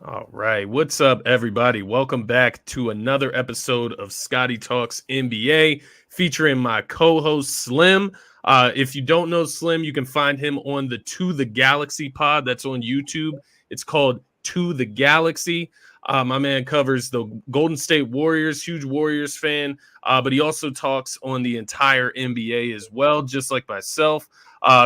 All right. What's up, everybody? Welcome back to another episode of Scotty Talks NBA featuring my co-host Slim. If you don't know Slim, you can find him on the To the Galaxy pod that's on YouTube. It's called To the Galaxy. My man covers the Golden State Warriors, huge Warriors fan, but he also talks on the entire NBA as well, just like myself.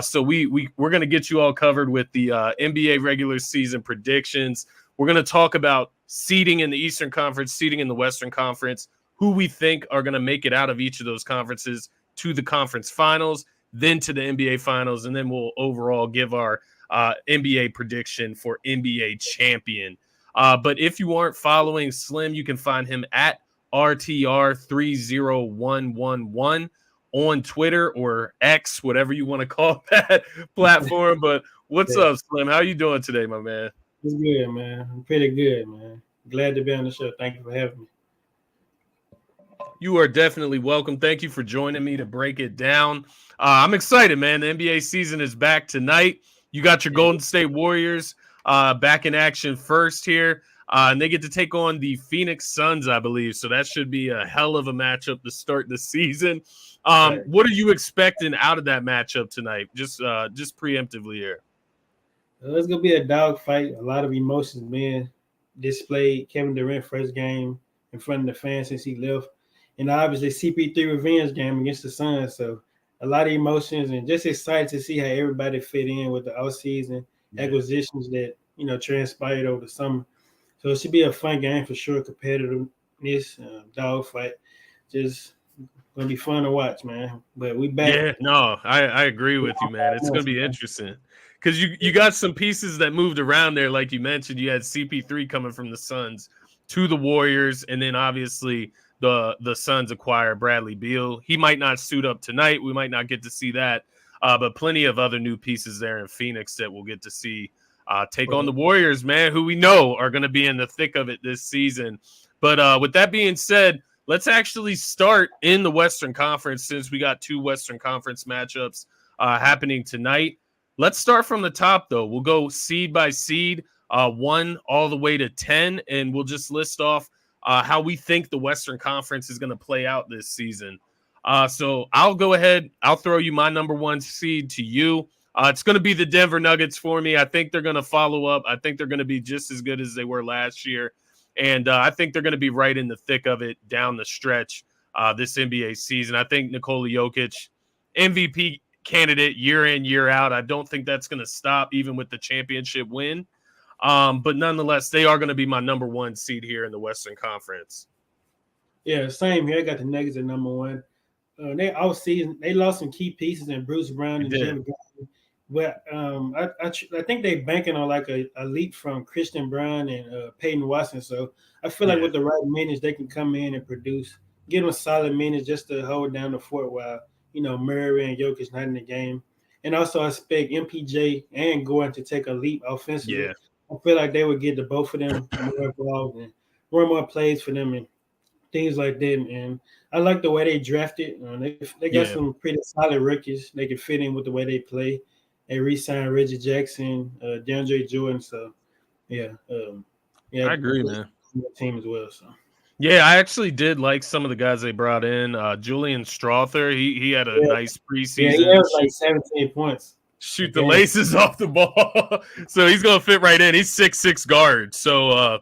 So we're going to get you all covered with the NBA regular season predictions. We're going to talk about seeding in the Eastern Conference, seeding in the Western Conference, who we think are going to make it out of each of those conferences to the conference finals, then to the NBA finals, and then we'll overall give our NBA prediction for NBA champion. But if you aren't following Slim, you can find him at RTR30111 on Twitter or X, whatever you want to call that platform. But what's up, Slim? How you doing today, my man? It's good, man. I'm pretty good, man. Glad to be on the show. Thank you for having me. You are definitely welcome. Thank you for joining me to break it down. I'm excited, man. The NBA season is back tonight. You got your Golden State Warriors back in action first here, and they get to take on the Phoenix Suns, I believe. So that should be a hell of a matchup to start the season. What are you expecting out of that matchup tonight? Just preemptively here. It's going to be a dogfight. A lot of emotions being displayed. Kevin Durant first game in front of the fans since he left. And obviously CP3 revenge game against the Suns. So a lot of emotions and just excited to see how everybody fit in with the offseason acquisitions that, transpired over the summer. So it should be a fun game for sure. Competitiveness, dogfight. Just going to be fun to watch, man. But we back. Yeah, no, I agree with you, man. It's going to be interesting. Because you got some pieces that moved around there, like you mentioned. You had CP3 coming from the Suns to the Warriors, and then obviously the Suns acquire Bradley Beal. He might not suit up tonight. We might not get to see that, but plenty of other new pieces there in Phoenix that we'll get to see take on the Warriors, man, who we know are going to be in the thick of it this season. But with that being said, let's actually start in the Western Conference since we got two Western Conference matchups happening tonight. Let's start from the top, though. We'll go seed by seed, 1 all the way to 10, and we'll just list off how we think the Western Conference is going to play out this season. So I'll go ahead. I'll throw you my number 1 seed to you. It's going to be the Denver Nuggets for me. I think they're going to follow up. I think they're going to be just as good as they were last year. And I think they're going to be right in the thick of it down the stretch this NBA season. I think Nikola Jokic, MVP candidate year in, year out. I don't think that's going to stop even with the championship win. But nonetheless, they are going to be my number 1 seed here in the Western Conference. Yeah, same here. I got the Nuggets at number 1. They lost some key pieces in Bruce Brown and Jimmy Butler. But I think they're banking on like a leap from Christian Brown and Peyton Watson. So I feel like with the right minutes, they can come in and produce, give them solid minutes just to hold down the fort while, Murray and Jokic not in the game. And also I expect MPJ and Gordon to take a leap offensively. Yeah. I feel like they would get the both of them more involved and run more plays for them and things like that. And I like the way they drafted. They got some pretty solid rookies. They can fit in with the way they play. They re-signed Reggie Jackson, DeAndre Jordan. So, I agree, man. Team as well. So. Yeah, I actually did like some of the guys they brought in. Julian Strawther, he had a nice preseason. Yeah, he had like 17 points. Shoot the laces off the ball. So he's going to fit right in. He's 6'6" guard. So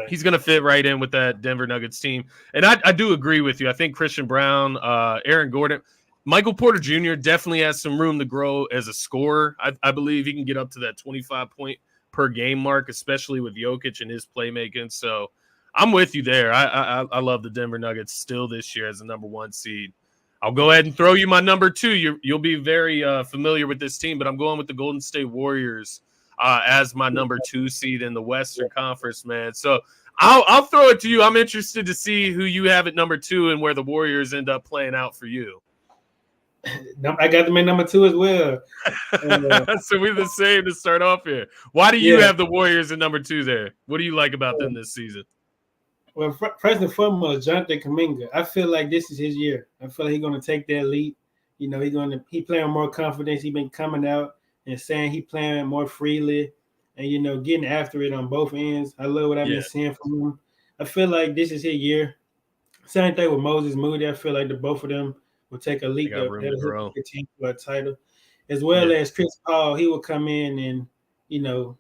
he's going to fit right in with that Denver Nuggets team. And I do agree with you. I think Christian Brown, Aaron Gordon, Michael Porter Jr. definitely has some room to grow as a scorer. I believe he can get up to that 25-point per game mark, especially with Jokic and his playmaking. So I'm with you there. I love the Denver Nuggets still this year as a number 1 seed. I'll go ahead and throw you my number 2. You'll be very familiar with this team, but I'm going with the Golden State Warriors as my number 2 seed in the Western Conference, man. So I'll throw it to you. I'm interested to see who you have at number 2 and where the Warriors end up playing out for you. I got them at number 2 as well. So we're the same to start off here. Why do you have the Warriors at number 2 there? What do you like about them this season? Well, first and foremost, Jonathan Kuminga. I feel like this is his year. I feel like he's going to take that leap. He playing with more confidence. He's been coming out and saying he playing more freely. and getting after it on both ends. I love what I've been seeing from him. I feel like this is his year. Same thing with Moses Moody. I feel like the both of them will take a leap that'll help the team for a title, as well as Chris Paul. He will come in and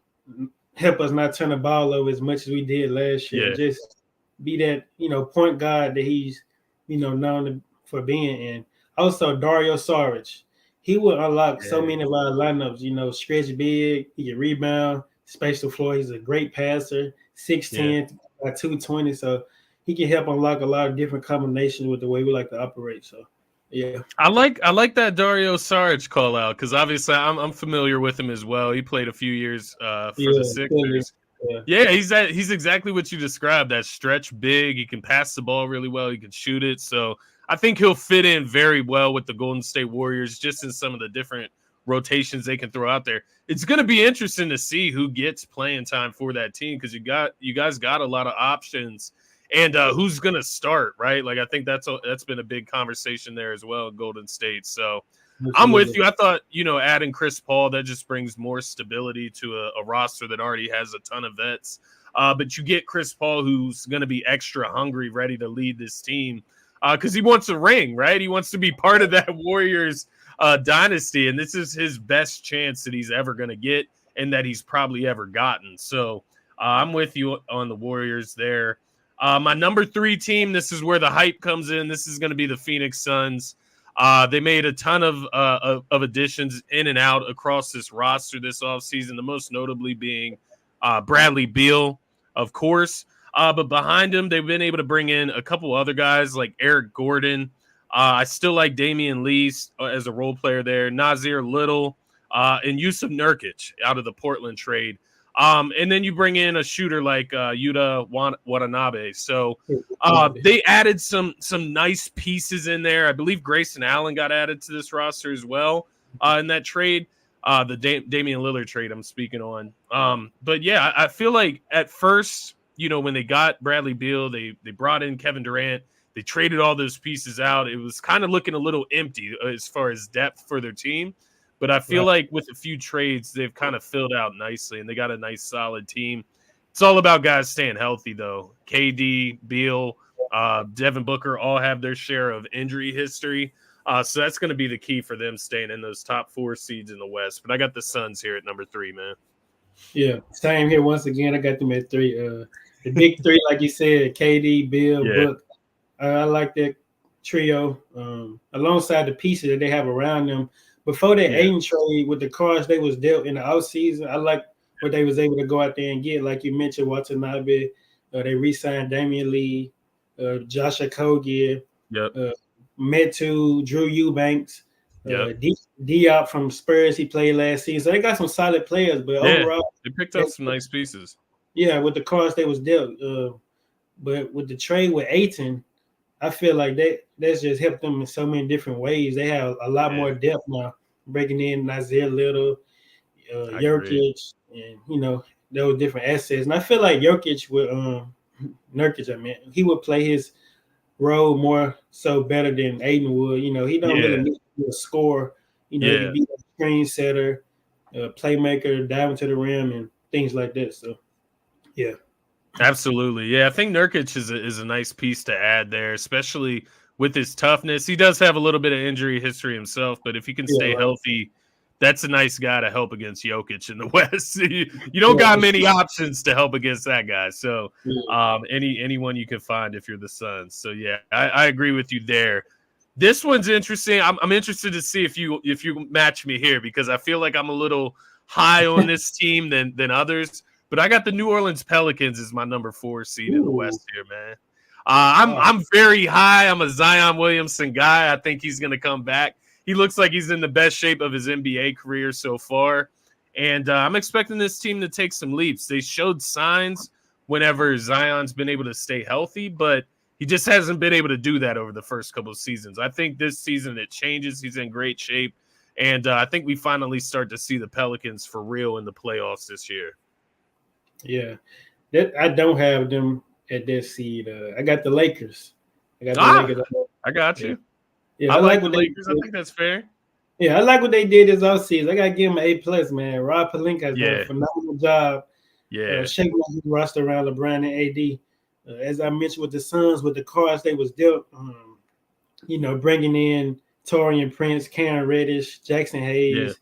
help us not turn the ball over as much as we did last year. Just be that point guard that he's known for being. And also Dario Saric, he will unlock so many of our lineups. Stretch big, he can rebound, space the floor. He's a great passer, 6'10", 220. So he can help unlock a lot of different combinations with the way we like to operate. So, yeah. I like that Dario Saric call out because obviously I'm familiar with him as well. He played a few years for the Sixers. He's exactly what you described. That stretch big. He can pass the ball really well. He can shoot it. So I think he'll fit in very well with the Golden State Warriors, just in some of the different rotations they can throw out there. It's going to be interesting to see who gets playing time for that team because you guys got a lot of options. And who's going to start, right? Like, I think that's been a big conversation there as well, Golden State. So I'm with you. I thought, adding Chris Paul, that just brings more stability to a roster that already has a ton of vets. But you get Chris Paul, who's going to be extra hungry, ready to lead this team because he wants a ring, right? He wants to be part of that Warriors dynasty. And this is his best chance that he's ever going to get and that he's probably ever gotten. So I'm with you on the Warriors there. My number 3 team, this is where the hype comes in. This is going to be the Phoenix Suns. They made a ton of additions in and out across this roster this offseason, the most notably being Bradley Beal, of course. But behind him, they've been able to bring in a couple other guys like Eric Gordon. I still like Damian Lee as a role player there, Nasir Little, and Yusuf Nurkic out of the Portland trade. And then you bring in a shooter like Yuta Watanabe. So they added some nice pieces in there. I believe Grayson Allen got added to this roster as well in that trade, the Damian Lillard trade I'm speaking on. But yeah, I feel like at first, when they got Bradley Beal, they brought in Kevin Durant. They traded all those pieces out. It was kind of looking a little empty as far as depth for their team. But I feel like with a few trades, they've kind of filled out nicely, and they got a nice, solid team. It's all about guys staying healthy, though. KD, Beal, Devin Booker all have their share of injury history. So that's going to be the key for them staying in those top 4 seeds in the West. But I got the Suns here at number 3, man. Yeah, same here. Once again, I got them at 3. The big 3, like you said, KD, Beal, Book. I like that trio alongside the pieces that they have around them. Before that Aiden trade with the cards they was dealt in the offseason, I like what they was able to go out there and get. Like you mentioned, Watanabe. They re-signed Damian Lee, Josh Okogie, Metu, Drew Eubanks, Diop from Spurs. He played last season. So they got some solid players, but overall, they picked up some nice pieces. Yeah, with the cards they was dealt. But with the trade with Ayton, I feel like that's just helped them in so many different ways. They have a lot more depth now, breaking in Nasir Little, Jokic, and those different assets. And I feel like Jokic would Nurkic, he would play his role more so better than Aiden would. He don't really need to be a scorer. He can be a screen setter, playmaker, diving to the rim, and things like that. So, yeah. Absolutely. Yeah, I think Nurkic is a nice piece to add there, especially with his toughness. He does have a little bit of injury history himself, but if he can stay healthy, that's a nice guy to help against Jokic in the West. You don't got many options to help against that guy. So anyone you can find if you're the Suns. So, yeah, I agree with you there. This one's interesting. I'm interested to see if you match me here because I feel like I'm a little high on this team than others. But I got the New Orleans Pelicans as my number 4 seed in the West here, man. I'm very high. I'm a Zion Williamson guy. I think he's going to come back. He looks like he's in the best shape of his NBA career so far. And I'm expecting this team to take some leaps. They showed signs whenever Zion's been able to stay healthy, but he just hasn't been able to do that over the first couple of seasons. I think this season it changes. He's in great shape. And I think we finally start to see the Pelicans for real in the playoffs this year. Yeah, I don't have them at that seed. I got the Lakers. I got you. Yeah, I like the Lakers. I think that's fair. Yeah, I like what they did this offseason. I gotta give him an A+, man. Rob Pelinka has done a phenomenal job shaking up his roster around LeBron and AD. As I mentioned with the Suns, with the cards they was dealt, bringing in Torian Prince, Karen Reddish, Jackson Hayes,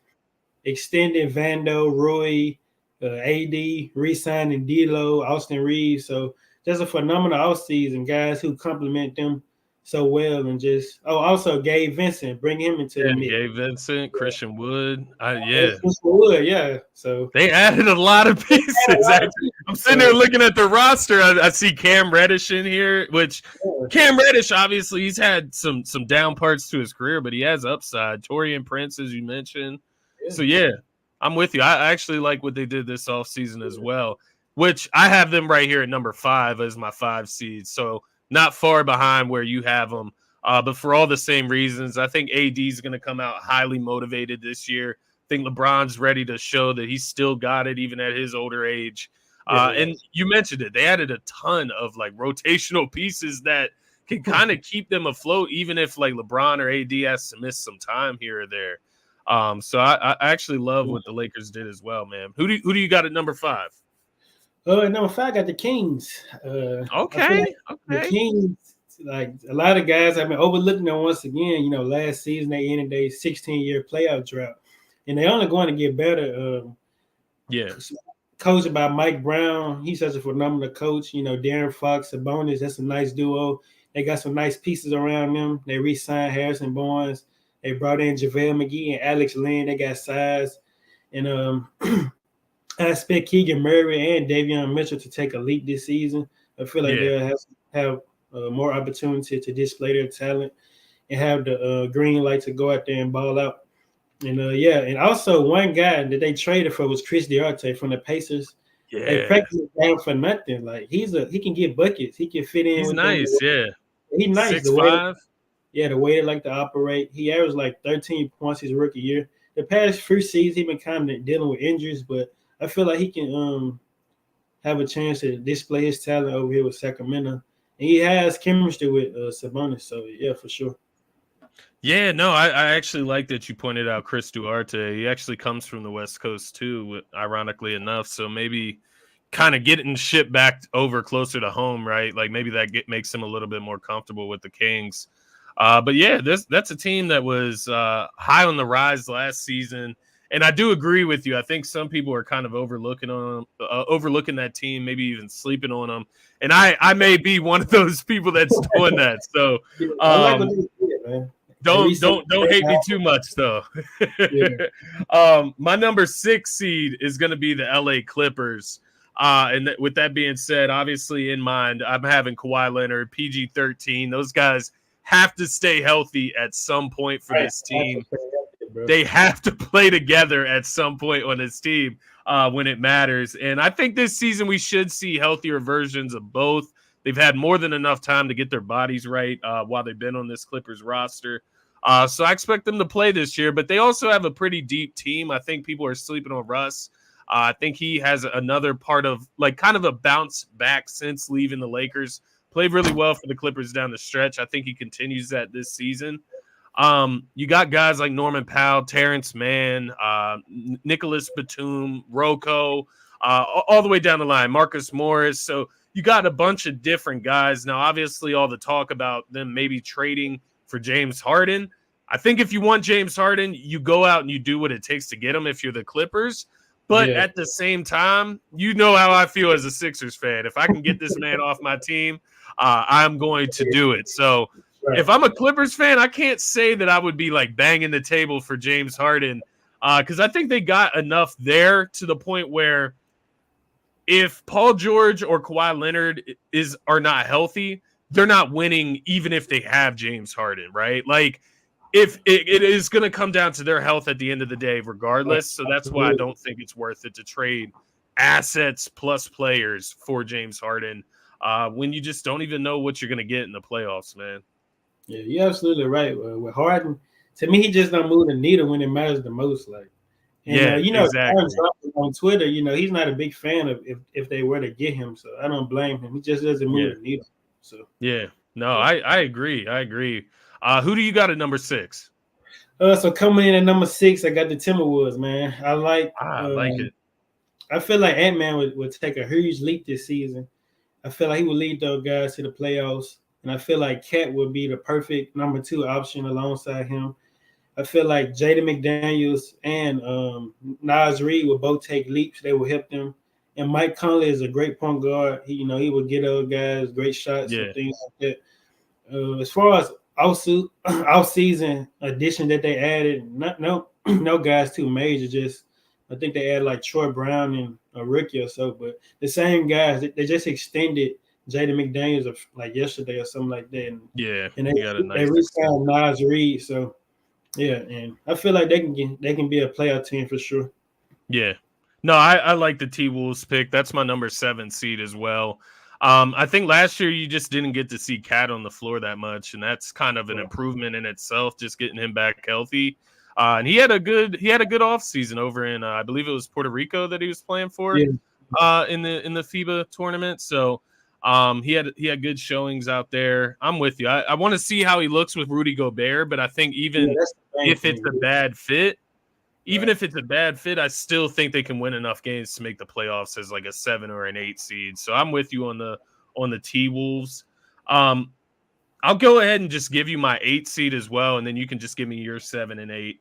extending Vando, Rui, AD, re-signing D'Lo, Austin Reeves. So just a phenomenal offseason, guys who complement them so well, and just also Gabe Vincent, bring him into the mix. Gabe Vincent, Christian Wood, Christian Wood, So they added a lot of pieces. I'm sitting there looking at the roster. I see Cam Reddish in here, which Cam Reddish, obviously, he's had some down parts to his career, but he has upside. Torian Prince, as you mentioned. So, I'm with you. I actually like what they did this offseason as well, which I have them right here at number 5 as my 5 seed. So, not far behind where you have them. But for all the same reasons, I think AD is going to come out highly motivated this year. I think LeBron's ready to show that he's still got it, even at his older age. And you mentioned it. They added a ton of like rotational pieces that can kind of keep them afloat, even if like LeBron or AD has to miss some time here or there. So I actually love what the Lakers did as well, man. Who do you got at number 5? Number 5 got the Kings. Okay. The Kings, like a lot of guys have been overlooking them once again. Last season they ended their 16-year playoff drought, and they're only going to get better. Coached by Mike Brown. He's such a phenomenal coach. Darren Fox, Sabonis, that's a nice duo. They got some nice pieces around them. They re-signed Harrison Barnes. They brought in JaVale McGee and Alex Len. They got size. And I expect Keegan Murray and Davion Mitchell to take a leap this season. I feel like they'll have more opportunity to display their talent and have the green light to go out there and ball out. And and also one guy that they traded for was Chris Duarte from the Pacers. Yeah, they practice him for nothing. Like he can get buckets. He can fit in. He's with nice. them. He's nice. 6'5". The way they like to operate. He averaged like 13 points his rookie year. The past few seasons, he's been kind of dealing with injuries, but I feel like he can have a chance to display his talent over here with Sacramento. And he has chemistry with Sabonis, so yeah, for sure. Yeah, no, I actually like that you pointed out Chris Duarte. He actually comes from the West Coast too, ironically enough. So maybe kind of getting shipped back over closer to home, right? Like maybe that makes him a little bit more comfortable with the Kings. But yeah, that's a team that was high on the rise last season. And I do agree with you. I think some people are kind of overlooking that team, maybe even sleeping on them. And I may be one of those people that's doing that. So don't hate me too much though. My number 6 seed is going to be the LA Clippers. And with that being said, obviously in mind, I'm having Kawhi Leonard, PG-13. Those guys have to stay healthy at some point for this team. They have to play together at some point on this team when it matters. And I think this season we should see healthier versions of both. They've had more than enough time to get their bodies right while they've been on this Clippers roster. So I expect them to play this year, but they also have a pretty deep team. I think people are sleeping on Russ. I think he has another part of like kind of a bounce back since leaving the Lakers. Played really well for the Clippers down the stretch. I think he continues that this season. You got guys like Norman Powell, Terrence Mann, Nicholas Batum, Rocco, all the way down the line, Marcus Morris. So you got a bunch of different guys. Now, obviously, all the talk about them maybe trading for James Harden. I think if you want James Harden, you go out and you do what it takes to get him if you're the Clippers. But at the same time, you know how I feel as a Sixers fan. If I can get this man off my team, I'm going to do it. So if I'm a Clippers fan, I can't say that I would be like banging the table for James Harden because I think they got enough there to the point where if Paul George or Kawhi Leonard are not healthy, they're not winning even if they have James Harden, right? Like if it is going to come down to their health at the end of the day regardless. So that's why I don't think it's worth it to trade assets plus players for James Harden when you just don't even know what you're going to get in the playoffs, man. Yeah, you're absolutely right. With Harden, to me, he just don't move the needle when it matters the most. Like, and, exactly. On Twitter, he's not a big fan of if they were to get him. So I don't blame him. He just doesn't move the needle. So I agree. Who do you got at number 6? So coming in at number 6, I got the Timberwolves, man. I like it. I feel like Ant-Man would take a huge leap this season. I feel like he would lead those guys to the playoffs, and I feel like Cat would be the perfect number 2 option alongside him. I feel like Jaden McDaniels and Nas Reed will both take leaps. They will help them. And Mike Conley is a great point guard. He would get other guys great shots and things like that. As far as off-season addition that they added, no guys too major. Just I think they added like Troy Brown and a rookie or so, but the same guys. They just extended Jaden McDaniels like yesterday or something like that. And they re-signed Nas Reed. So yeah, and I feel like they can be a playoff team for sure. Yeah. No, I like the T-Wolves pick. That's my number 7 seed as well. I think last year you just didn't get to see Cat on the floor that much, and that's kind of an improvement in itself, just getting him back healthy. And he had a good offseason over in I believe it was Puerto Rico that he was playing for in the FIBA tournament. So he had good showings out there. I'm with you. I want to see how he looks with Rudy Gobert, but I think even if it's a bad fit, I still think they can win enough games to make the playoffs as like a 7 or an 8 seed. So I'm with you on the T-Wolves. I'll go ahead and just give you my 8 seed as well, and then you can just give me your 7 and 8.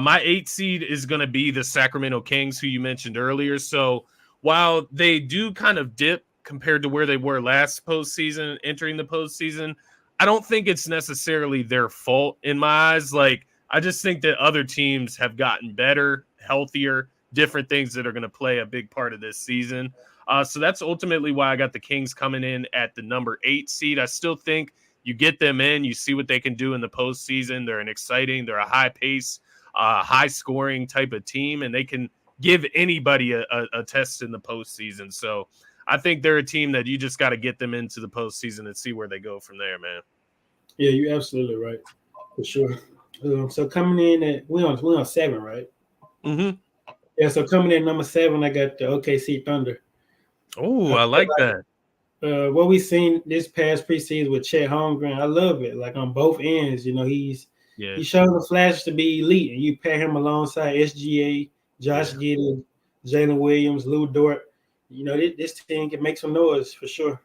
My 8 seed is going to be the Sacramento Kings, who you mentioned earlier. So while they do kind of dip compared to where they were last postseason, entering the postseason, I don't think it's necessarily their fault in my eyes. Like, I just think that other teams have gotten better, healthier, different things that are going to play a big part of this season. So that's ultimately why I got the Kings coming in at the number 8 seed. I still think you get them in, you see what they can do in the postseason. They're they're a high pace, high scoring type of team, and they can give anybody a test in the postseason. So I think they're a team that you just got to get them into the postseason and see where they go from there, man. Yeah, you're absolutely right, for sure. So coming in at we on 7, right? Mm-hmm. Yeah. So coming in number 7, I got the OKC Thunder. Oh, I like that. What we've seen this past preseason with Chet Holmgren, I love it. Like on both ends, he shows the flashes to be elite, and you pair him alongside SGA, Josh Giddey, Jalen Williams, Lou Dort. This team can make some noise for sure.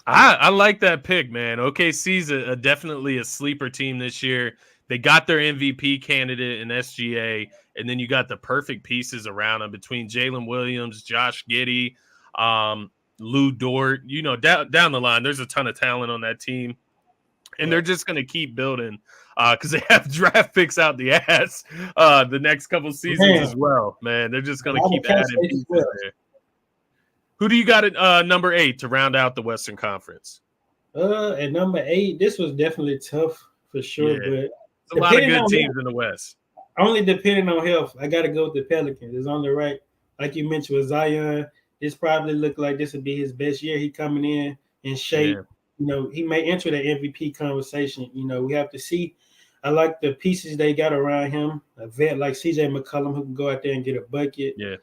I like that pick, man. OKC's definitely a sleeper team this year. They got their MVP candidate in SGA, and then you got the perfect pieces around them between Jalen Williams, Josh Giddey, Lou Dort. Down the line, there's a ton of talent on that team, and they're just going to keep building because they have draft picks out the ass the next couple seasons as well, man. They're just going to keep adding pieces there. Who do you got at number 8 to round out the Western Conference? At number 8, this was definitely tough for sure, but a lot of good teams in the West. Only depending on health, I got to go with the Pelicans. It's on the right, like you mentioned with Zion. This probably looked like this would be his best year. He coming in shape. Yeah. He may enter the MVP conversation. We have to see. I like the pieces they got around him. A vet like CJ McCollum who can go out there and get a bucket. Yeah.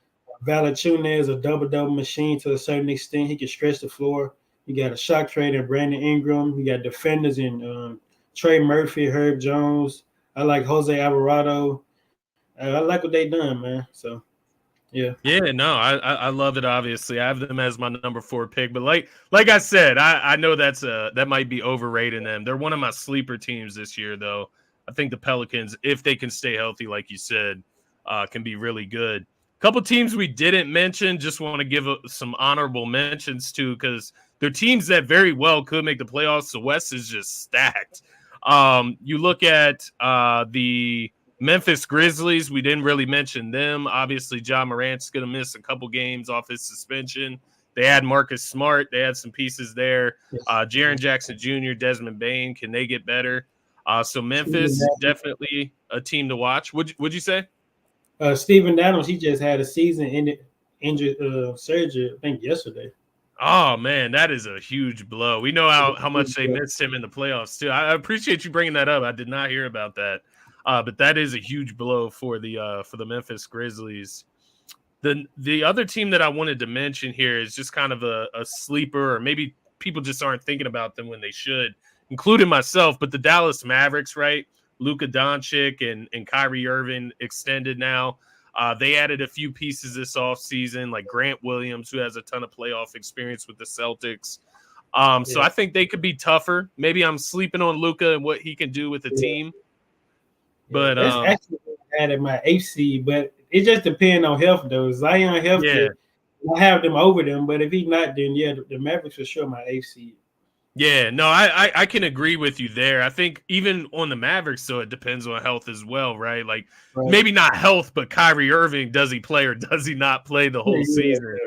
Valanciunas is a double-double machine to a certain extent. He can stretch the floor. You got a shot creator, Brandon Ingram. You got defenders in Trey Murphy, Herb Jones. I like Jose Alvarado. I like what they done, man. So, yeah. Yeah, no, I love it, obviously. I have them as my number 4 pick. But like I said, I know that might be overrating them. They're one of my sleeper teams this year, though. I think the Pelicans, if they can stay healthy, like you said, can be really good. Couple teams we didn't mention, just want to give some honorable mentions to because they're teams that very well could make the playoffs. The West is just stacked. You look at the Memphis Grizzlies. We didn't really mention them. Obviously, Ja Morant's going to miss a couple games off his suspension. They had Marcus Smart. They had some pieces there. Jaren Jackson Jr., Desmond Bane. Can they get better? So Memphis, definitely a team to watch. Would you say? Steven Adams, he just had a season-ended injured surgery, I think, yesterday. Oh, man, that is a huge blow. We know how much they missed him in the playoffs, too. I appreciate you bringing that up. I did not hear about that. But that is a huge blow for the Memphis Grizzlies. The other team that I wanted to mention here is just kind of a sleeper, or maybe people just aren't thinking about them when they should, including myself, but the Dallas Mavericks, right? Luka Doncic and Kyrie Irving extended now. They added a few pieces this offseason, like Grant Williams, who has a ton of playoff experience with the Celtics. So I think they could be tougher. Maybe I'm sleeping on Luka and what he can do with the team. But that's actually added my HC, but it just depends on health though. Zion healthy, I have them over them, but if he's not, then the Mavericks for sure my HC. Yeah, no, I can agree with you there. I think even on the Mavericks, so it depends on health as well, right? Like maybe not health, but Kyrie Irving, does he play or does he not play the whole season?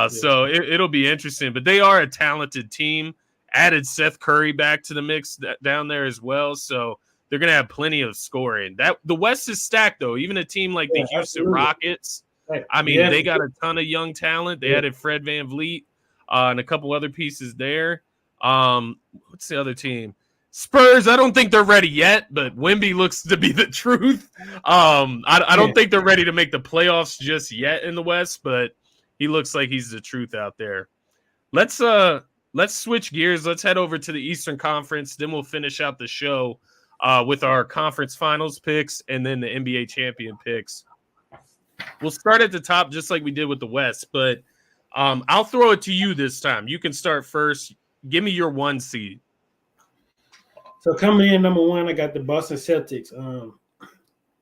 So it'll be interesting. But they are a talented team. Added Seth Curry back to the mix down there as well, so they're gonna have plenty of scoring. That the West is stacked though. Even a team like the Houston Rockets, I mean, they got a ton of young talent. They added Fred VanVleet and a couple other pieces there. What's the other team? Spurs, I don't think they're ready yet, but Wemby looks to be the truth. I don't think they're ready to make the playoffs just yet in the West, but he looks like he's the truth out there. Let's switch gears. Let's head over to the Eastern Conference. Then we'll finish out the show with our conference finals picks and then the NBA champion picks. We'll start at the top just like we did with the West, but I'll throw it to you this time. You can start first. Give me your 1 seed. So coming in number 1, I got the Boston Celtics.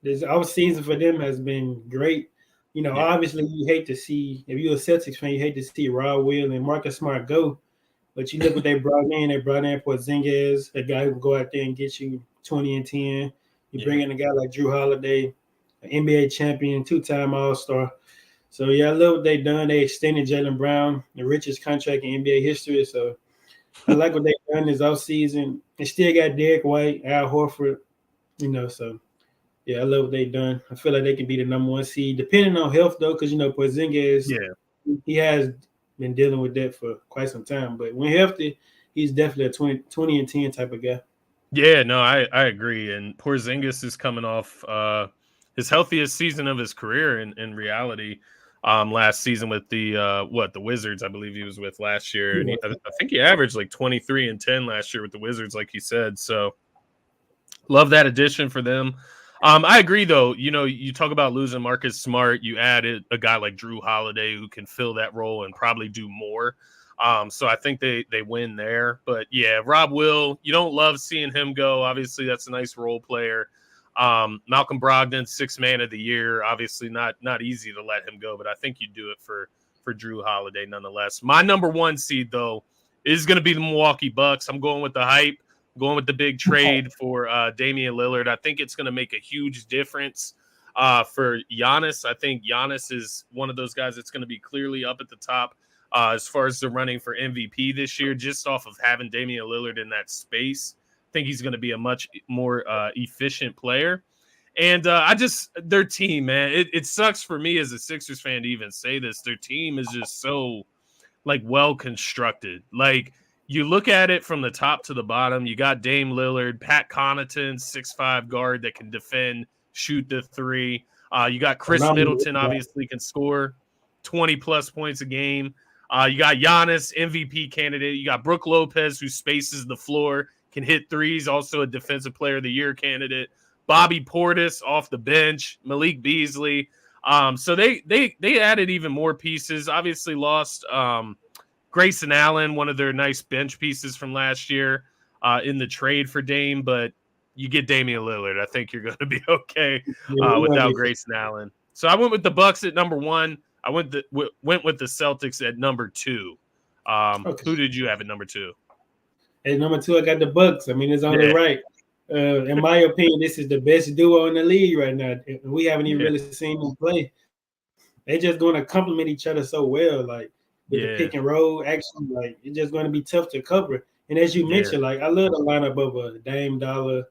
This our season for them has been great. You know, obviously you hate to see, if you're a Celtics fan, you hate to see Rob Will and Marcus Smart go. But you look what they brought in. They brought in Porzingis, a guy who can go out there and get you 20 and 10. You bring in a guy like Drew Holiday, an NBA champion, 2-time All-Star. So, I love what they done. They extended Jaylen Brown, the richest contract in NBA history. So, I like what they've done this offseason. They still got Derek White, Al Horford, so, I love what they've done. I feel like they can be the number 1 seed, depending on health, though, because, Porzingis, he has been dealing with that for quite some time. But when healthy, he's definitely a 20 and 10 type of guy. Yeah, no, I agree. And Porzingis is coming off his healthiest season of his career in reality. Last season with the Wizards, I believe he was with last year. And I think he averaged like 23 and 10 last year with the Wizards, like you said. So love that addition for them. I agree, though. You talk about losing Marcus Smart. You added a guy like Drew Holiday who can fill that role and probably do more. So I think they win there. But, Rob Will, you don't love seeing him go. Obviously, that's a nice role player. Malcolm Brogdon, 6th man of the year. Obviously, not easy to let him go, but I think you do it for Drew Holiday nonetheless. My number 1 seed, though, is going to be the Milwaukee Bucks. I'm going with the hype. Going with the big trade for Damian Lillard. I think it's going to make a huge difference for Giannis. I think Giannis is one of those guys that's going to be clearly up at the top as far as the running for MVP this year, just off of having Damian Lillard in that space. I think he's going to be a much more efficient player. And their team, man, it sucks for me as a Sixers fan to even say this. Their team is just so well constructed. You look at it from the top to the bottom. You got Dame Lillard, Pat Connaughton, 6'5" guard that can defend, shoot the 3. You got Chris Middleton, obviously can score 20-plus points a game. You got Giannis, MVP candidate. You got Brook Lopez, who spaces the floor, can hit 3s, also a Defensive Player of the Year candidate. Bobby Portis off the bench, Malik Beasley. So they added even more pieces. Obviously lost Grayson Allen, one of their nice bench pieces from last year in the trade for Dame, but you get Damian Lillard. I think you're going to be okay without Grayson Allen. So I went with the Bucks at number 1. I went with the Celtics at number 2. Who did you have at number 2? At number 2, I got the Bucks. I mean, it's only right. In my opinion, this is the best duo in the league right now. We haven't even really seen them play. They're just going to complement each other so well, with the pick and roll action. It's just going to be tough to cover. And as you mentioned, I love the lineup of Dame Dollar,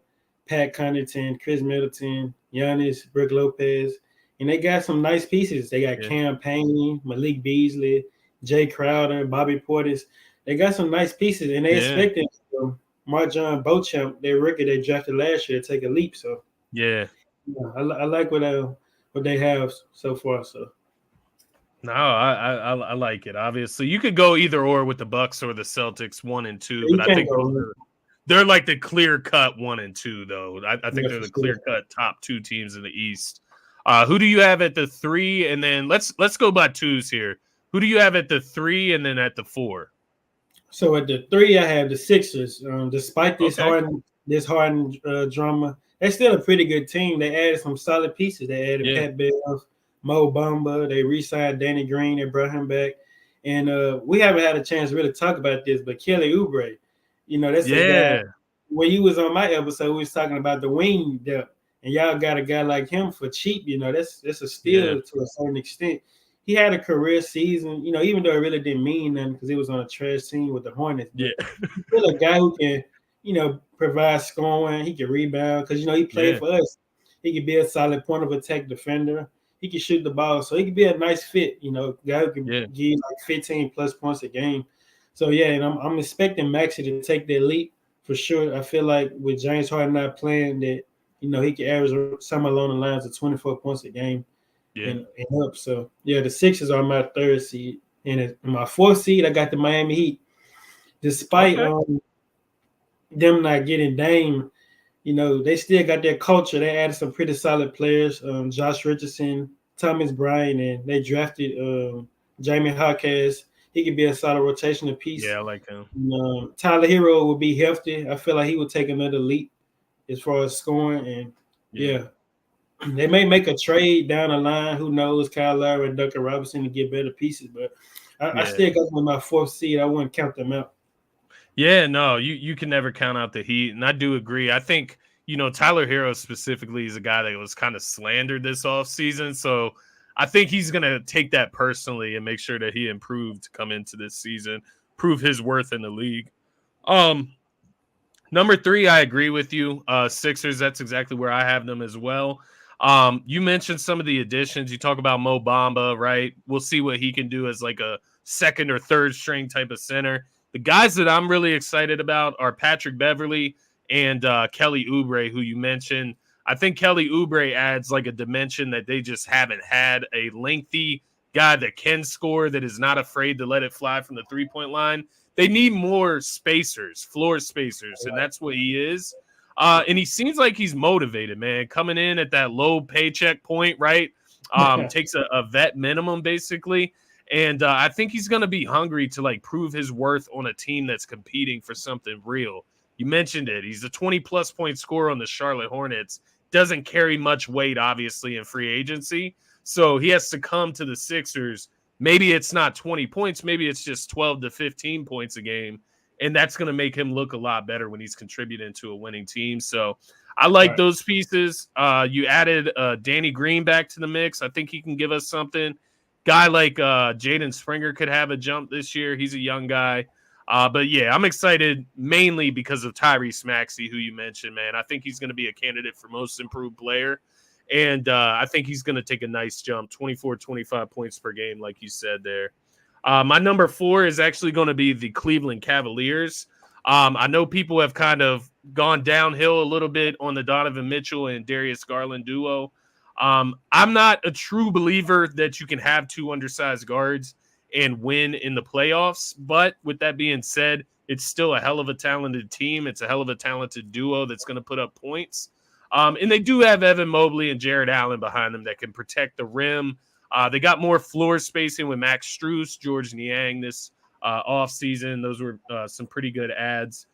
Pat Connaughton, Chris Middleton, Giannis, Brook Lopez. And they got some nice pieces. They got Cam Payne, Malik Beasley, Jay Crowder, Bobby Portis. They got some nice pieces, and they expected Marjon Beauchamp, their rookie they drafted last year, to take a leap. So I like what they have so far. So no, I like it. Obviously, you could go either or with the Bucks or the Celtics, 1 and 2, but I think They're like the clear-cut 1 and 2, though. I think Yeah, they're for the sure. clear-cut top 2 teams in the East. Who do you have at the 3? And then let's go by twos here. Who do you have at the 3 and then at the 4? So at the 3, I have the Sixers. Despite this Okay. Harden drama, they're still a pretty good team. They added some solid pieces. They added Yeah. Pat Bev, Mo Bamba. They re-signed Danny Green. They brought him back. And we haven't had a chance to really talk about this, but Kelly Oubre, that's a guy. When you was on my episode, we was talking about the wing depth, and y'all got a guy like him for cheap. That's a steal to a certain extent. He had a career season, even though it really didn't mean nothing because it was on a trash team with the Hornets. Yeah. He's still a guy who can, provide scoring. He can rebound because, he played for us. He can be a solid point of attack defender. He can shoot the ball. So he could be a nice fit, guy who can give like 15 plus points a game. So, yeah, and I'm expecting Maxey to take that leap for sure. I feel like with James Harden not playing that, he can average somewhere along the lines of 24 points a game. And up. So, yeah, the Sixers are my 3rd seed. And in my 4th seed, I got the Miami Heat. Despite them not getting Dame, they still got their culture. They added some pretty solid players, Josh Richardson, Thomas Bryant, and they drafted Jamie Hawkins. He could be a solid rotational piece. Yeah, I like him. Tyler Hero will be healthy. I feel like he would take another leap as far as scoring. And, they may make a trade down the line. Who knows? Kyle Lowry and Duncan Robinson to get better pieces. But I still got them in my 4th seed. I wouldn't count them out. Yeah, no, you can never count out the Heat. And I do agree. I think, Tyler Hero specifically is a guy that was kind of slandered this offseason. So I think he's going to take that personally and make sure that he improved to come into this season, prove his worth in the league. Number 3, I agree with you. Sixers, that's exactly where I have them as well. You mentioned some of the additions. You talk about Mo Bamba, right? We'll see what he can do as like a 2nd or 3rd string type of center. The guys that I'm really excited about are Patrick Beverley and Kelly Oubre, who you mentioned. I think Kelly Oubre adds like a dimension that they just haven't had, a lengthy guy that can score, that is not afraid to let it fly from the 3-point line. They need more spacers, floor spacers, and that's what he is. And he seems like he's motivated, man, coming in at that low paycheck point, right? Takes a vet minimum, basically. And I think he's going to be hungry to, like, prove his worth on a team that's competing for something real. You mentioned it. He's a 20-plus point scorer on the Charlotte Hornets. Doesn't carry much weight, obviously, in free agency. So he has to come to the Sixers. Maybe it's not 20 points. Maybe it's just 12 to 15 points a game. And that's going to make him look a lot better when he's contributing to a winning team. So I like those pieces. You added Danny Green back to the mix. I think he can give us something. Guy like Jaden Springer could have a jump this year. He's a young guy. But, yeah, I'm excited mainly because of Tyrese Maxey, who you mentioned, man. I think he's going to be a candidate for most improved player. And I think he's going to take a nice jump, 24, 25 points per game, like you said there. My number 4 is actually going to be the Cleveland Cavaliers. I know people have kind of gone downhill a little bit on the Donovan Mitchell and Darius Garland duo. I'm not a true believer that you can have 2 undersized guards and win in the playoffs. But with that being said, it's still a hell of a talented team. It's a hell of a talented duo that's going to put up points. And they do have Evan Mobley and Jared Allen behind them that can protect the rim. They got more floor spacing with Max Strus, George Niang this offseason. Those were some pretty good ads.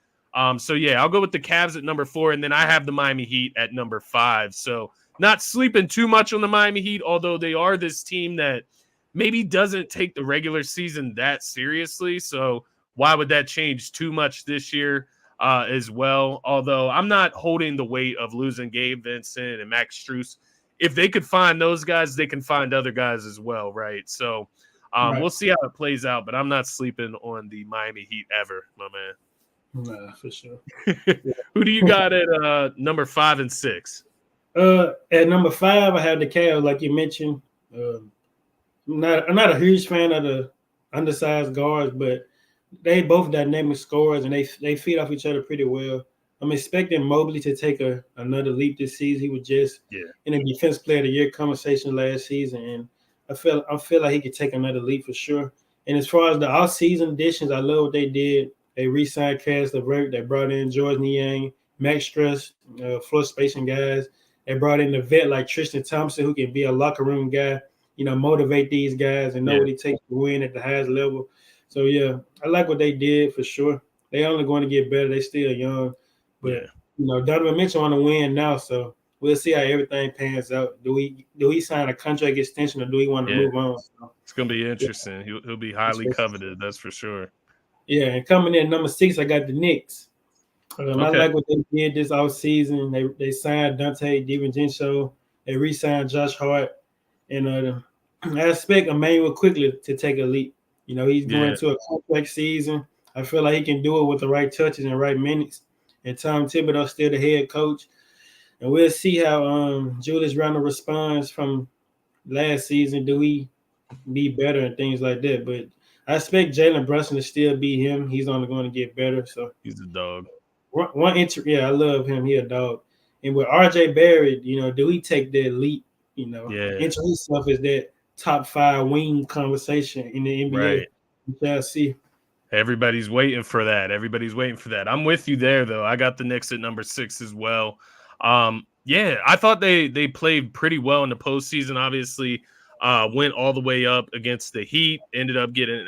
So, yeah, I'll go with the Cavs at number 4, and then I have the Miami Heat at number 5. So not sleeping too much on the Miami Heat, although they are this team that maybe doesn't take the regular season that seriously. So why would that change too much this year as well? Although I'm not holding the weight of losing Gabe Vincent and Max Strus. If they could find those guys, they can find other guys as well, right? So we'll see how it plays out, but I'm not sleeping on the Miami Heat ever, my man. Nah, for sure. Who do you got at number 5 and 6? At number 5, I have the Cavs, like you mentioned. I'm not a huge fan of the undersized guards, but they both dynamic scorers, and they feed off each other pretty well. I'm expecting Mobley to take another leap this season. He was just in a Defense Player of the Year conversation last season, and I feel like he could take another leap for sure. And as far as the off-season additions, I love what they did They re-signed Cass LeVert. They brought in George Niang, Max Stress, floor spacing guys. They brought in the vet like Tristan Thompson, who can be a locker room guy, motivate these guys and know what it takes to win at the highest level. So, yeah, I like what they did for sure. They only going to get better. They still young. But, Donovan Mitchell on the win now, so we'll see how everything pans out. Do we sign a contract extension or do we want to move on? So, it's going to be interesting. He'll be highly coveted, that's for sure. Yeah, and coming in number 6, I got the Knicks. I like what they did this offseason. They signed Dante DiVincenzo. They re-signed Josh Hart. And I expect Emmanuel quickly to take a leap. He's going into a complex season. I feel like he can do it with the right touches and right minutes. And Tom Thibodeau's still the head coach. And we'll see how Julius Randle responds from last season. Do he be better and things like that? But I expect Jalen Brunson to still be him. He's only going to get better. So he's a dog. I love him. He a dog. And with RJ Barrett, do he take that leap? Enter himself as that top 5 wing conversation in the NBA. Right. We shall see. Everybody's waiting for that. I'm with you there, though. I got the Knicks at number 6 as well. I thought they played pretty well in the postseason. Obviously, went all the way up against the Heat. Ended up getting,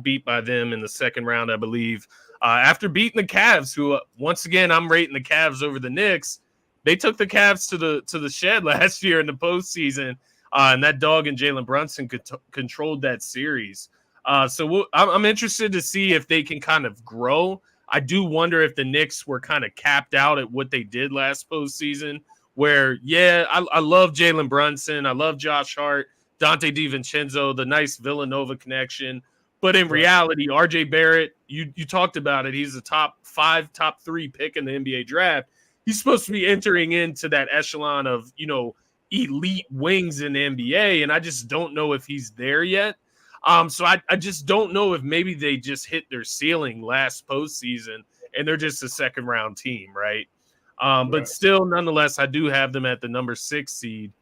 beat by them in the second round, I believe. After beating the Cavs, who once again I'm rating the Cavs over the Knicks. They took the Cavs to the shed last year in the postseason, and that dog and Jalen Brunson controlled that series. So I'm interested to see if they can kind of grow. I do wonder if the Knicks were kind of capped out at what they did last postseason, where, I love Jalen Brunson. I love Josh Hart, Dante DiVincenzo, the nice Villanova connection. But in reality, RJ Barrett, you talked about it. He's a top 5, top 3 pick in the NBA draft. He's supposed to be entering into that echelon of, elite wings in the NBA, and I just don't know if he's there yet. So I just don't know if maybe they just hit their ceiling last postseason and they're just a second round team, right? But still, nonetheless, I do have them at the number 6 seed.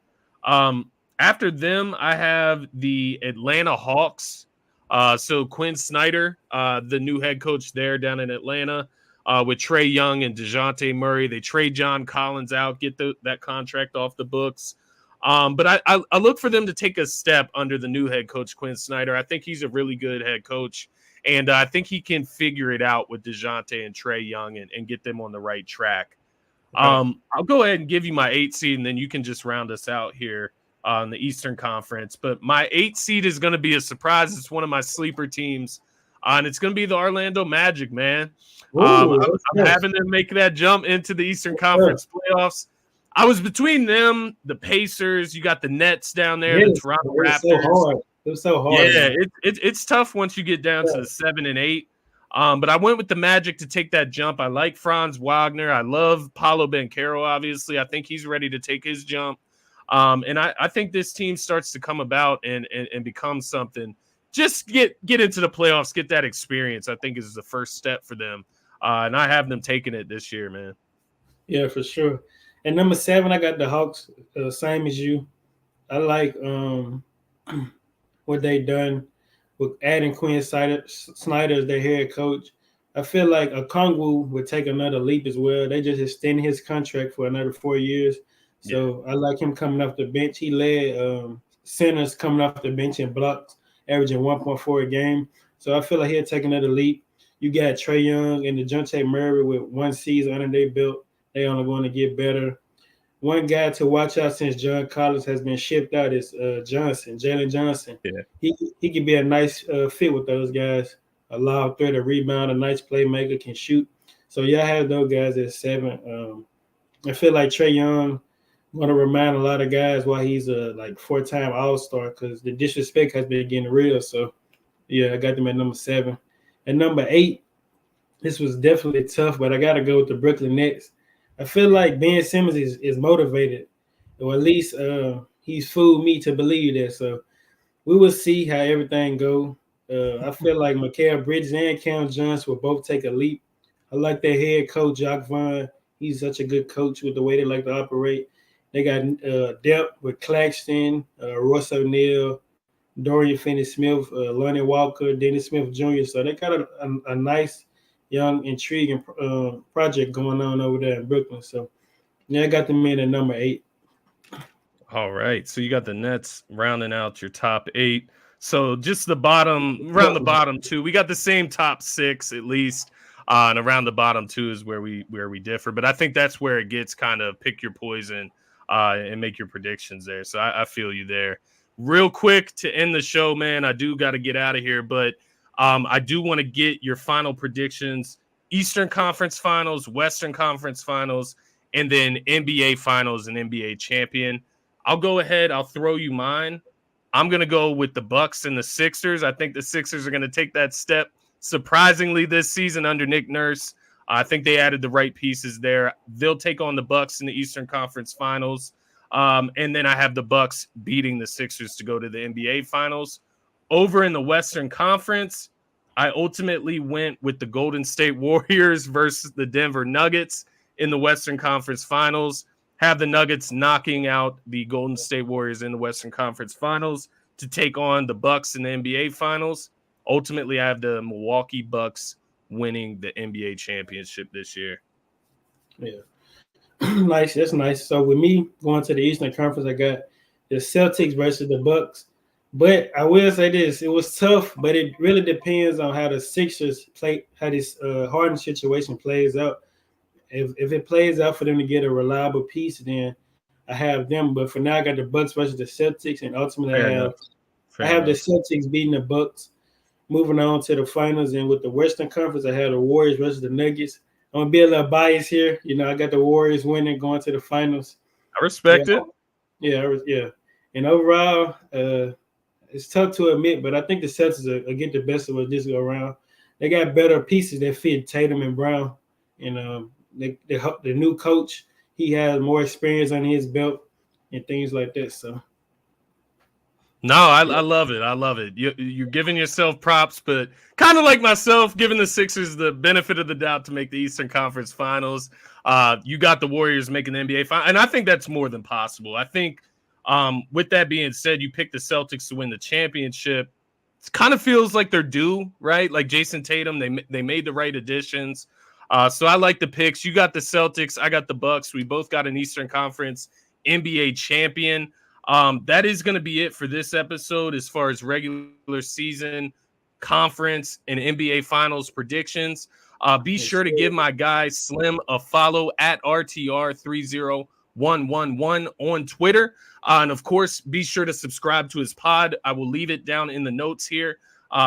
After them, I have the Atlanta Hawks. So Quinn Snyder, the new head coach there down in Atlanta, with Trae Young and DeJounte Murray. They trade John Collins out, get that contract off the books. But I look for them to take a step under the new head coach, Quinn Snyder. I think he's a really good head coach, and I think he can figure it out with DeJounte and Trae Young and get them on the right track. I'll go ahead and give you my 8 seed, and then you can just round us out here on the Eastern Conference. But my 8 seed is going to be a surprise. It's one of my sleeper teams, and it's going to be the Orlando Magic, man. I'm having them make that jump into the Eastern Conference playoffs. I was between them, the Pacers. You got the Nets down there, the Toronto Raptors. It was so hard. Yeah, it's tough once you get down to the 7 and 8. But I went with the Magic to take that jump. I like Franz Wagner. I love Paolo Banchero, obviously. I think he's ready to take his jump. And I think this team starts to come about and become something. Just get into the playoffs, get that experience, I think is the first step for them. And I have them taking it this year, man. Yeah, for sure. And number 7, I got the Hawks, same as you. I like what they done with adding Quinn Snyder as their head coach. I feel like Okongwu would take another leap as well. They just extended his contract for another 4 years. So I like him coming off the bench. He led centers coming off the bench in blocks, averaging 1.4 a game. So I feel like he'll take another leap. You got Trae Young and DeJounte Murray with 1 season under their belt. They only going to get better. One guy to watch out since John Collins has been shipped out is Jalen Johnson. Yeah. He can be a nice fit with those guys. A loud threat, a rebound, a nice playmaker, can shoot. So, I have those guys at 7. I feel like Trae Young going to remind a lot of guys why he's a 4-time All-Star because the disrespect has been getting real. So, I got them at number 7. And number 8, this was definitely tough, but I got to go with the Brooklyn Nets. I feel like Ben Simmons is motivated, or at least he's fooled me to believe that. So we will see how everything go. I feel like Mikal Bridges and Cam Johnson will both take a leap. I like their head coach, Jacques Vaughn. He's such a good coach with the way they like to operate. They got depth with Claxton, Royce O'Neal, Dorian Finney-Smith, Lonnie Walker, Dennis Smith Jr. So they got a nice, young, intriguing project going on over there in Brooklyn. So yeah, I got them in at number 8. All right. So you got the Nets rounding out your top 8. So just the bottom, around the bottom 2, we got the same top 6 at least. And around the bottom 2 is where we differ. But I think that's where it gets kind of pick your poison and make your predictions there. So I feel you there. Real quick to end the show, man, I do got to get out of here. But I do want to get your final predictions. Eastern Conference Finals, Western Conference Finals, and then NBA Finals and NBA Champion. I'll go ahead. I'll throw you mine. I'm going to go with the Bucks and the Sixers. I think the Sixers are going to take that step surprisingly this season under Nick Nurse. I think they added the right pieces there. They'll take on the Bucks in the Eastern Conference Finals. And then I have the Bucks beating the Sixers to go to the NBA Finals. Over in the Western Conference, I ultimately went with the Golden State Warriors versus the Denver Nuggets in the Western Conference Finals. Have the Nuggets knocking out the Golden State Warriors in the Western Conference Finals to take on the Bucks in the NBA Finals. Ultimately, I have the Milwaukee Bucks winning the NBA championship this year. Yeah. Nice. That's nice. So with me going to the Eastern Conference, I got the Celtics versus the Bucks. But I will say this, it was tough, but it really depends on how the Sixers play, how this Harden situation plays out. If it plays out for them to get a reliable piece, then I have them. But for now, I got the Bucks versus the Celtics, and ultimately I have the Celtics beating the Bucks, moving on to the finals. And with the Western Conference, I have the Warriors versus the Nuggets. I'm gonna be a little biased here. You know, I got the Warriors winning, going to the finals. I respect it. Yeah. And overall, it's tough to admit, but I think the Celtics will get the best of us this go around. They got better pieces that fit Tatum and Brown, and the new coach, he has more experience on his belt and things like that. So, no, I love it. I love it. You're giving yourself props, but kind of like myself, giving the Sixers the benefit of the doubt to make the Eastern Conference Finals. You got the Warriors making the NBA Finals, and I think that's more than possible. I think with that being said, you picked the Celtics to win the championship. It kind of feels like they're due, right? Like Jason Tatum, they made the right additions. So I like the picks. You got the Celtics. I got the Bucks. We both got an Eastern Conference NBA champion. That is going to be it for this episode as far as regular season, conference, and NBA Finals predictions. Be sure to give my guy Slim a follow at RTR30111 on Twitter. And of course, be sure to subscribe to his pod. I will leave it down in the notes here.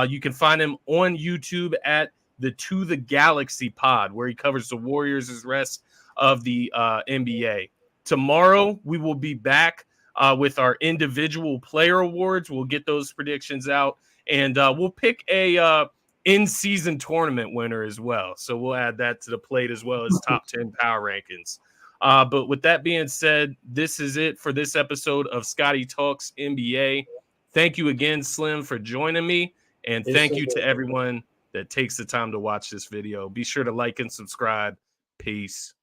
You can find him on YouTube at the To the Galaxy pod, where he covers the Warriors' as rest of the NBA. Tomorrow, we will be back with our individual player awards. We'll get those predictions out, and we'll pick a in-season tournament winner as well. So we'll add that to the plate as well as top 10 power rankings. But with that being said, this is it for this episode of Scotty Talks NBA. Thank you again, Slim, for joining me, and thank you to everyone that takes the time to watch this video. Be sure to like and subscribe. Peace.